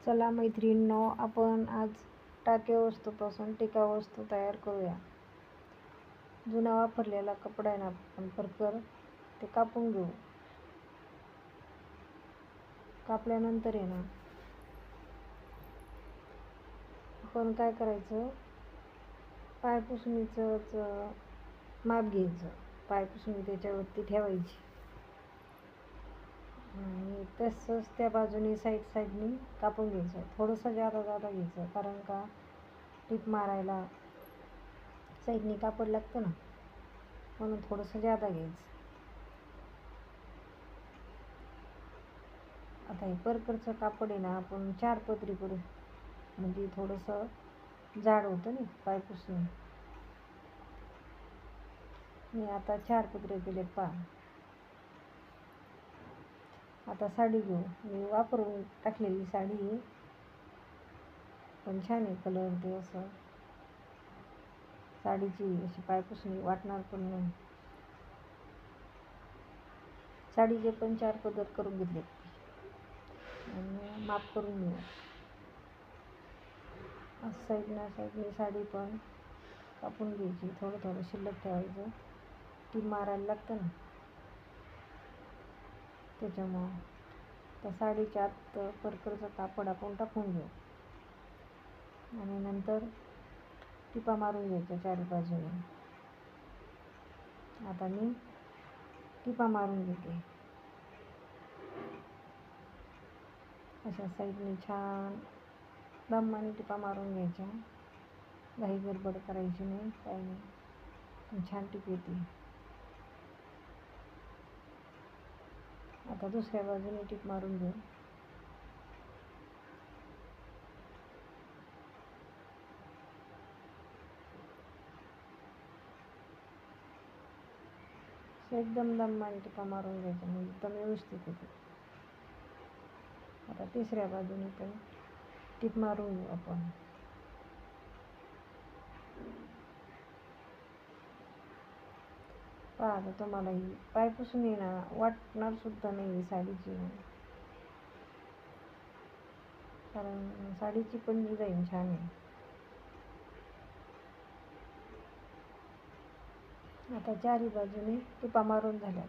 चला मैत्रिणींनो, आपण आज टाक्या वस्तूपासून टिकाऊ वस्तू तयार करूया. जुना वापरलेला कपडा आहे ना, आपण परकर ते कापून घेऊ. कापल्यानंतर आहे ना, आपण काय करायचं, पायपुसणीचं माप घ्यायचं. पायपुसणी त्याच्यावरती ठेवायची आणि तसंच त्या बाजूने साईडनी कापून घ्यायचं. थोडंसं जादा घ्यायचं, कारण का टीप मारायला साईडनी कापड लागतं ना, म्हणून थोडंसं जादा घ्यायचं. आता हे परकरचं कापड आहे ना, आपण 4 पदरी करू, म्हणजे थोडंसं जाड होतं ना पायपुसणी. मी आता 4 पदरे केले पहा. आता साडी घेऊ. मी वापरून टाकलेली साडी आहे, पण छान आहे कलर. ते असं साडीची अशी पायपुसणी वाटणार पण नाही. साडीचे पण 4 पदर करून घेतले आणि माप करून घेऊ. साईडनी साडी पण कापून घ्यायची. थोडं शिल्लक ठेवायचं. ती मारायला लागतं ना, त्याच्यामुळं त्या साडीच्या आत परकरचं कापड आपण टाकून घेऊ आणि नंतर टिपा मारून घ्यायच्या 4 बाजूने. आता मी टिपा मारून घेते. अशा साईडने छान दमाने टिपा मारून घ्यायच्या. घाई गडबड करायची नाही, काही नाही, पण छान टिप येते. आता दुसऱ्या बाजूने टिप मारून घेऊ. एकदम दमाने टिपा मारून घ्यायच्या, म्हणजे एकदम व्यवस्थित येते. आता तिसऱ्या बाजूने पण टिप मारून घेऊ आपण. पहा, आता तुम्हाला ही पायपुसणी ना वाटणार सुद्धा नाही साडीची, कारण साडीची पण डिझाईन छान आहे. आता 4ही बाजूने टिपा मारून झाल्यात.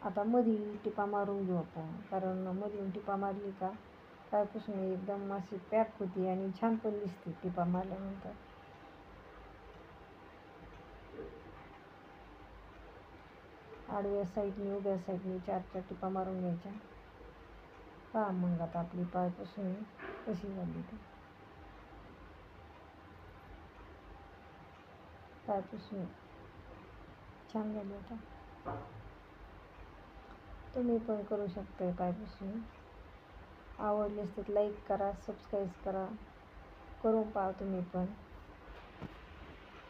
आता मधी टिपा मारून घेऊ आपण, कारण मधून टिपा मारली का पायपुसणी एकदम अशी पॅक होती आणि छान पण दिसते टिपा मारल्यानंतर. आडव्या साईडनी उभ्या साईडनी 4 टिपा मारून घ्यायच्या. पहा मग आता आपली पायपुसणी कशी झाली ती. पायपुसणी छान झाली. आता तुम्ही पण करू शकता पायपुसणी. आवडलीच तर लाईक करा, सबस्क्राईब करा, करून पहा तुम्ही पण.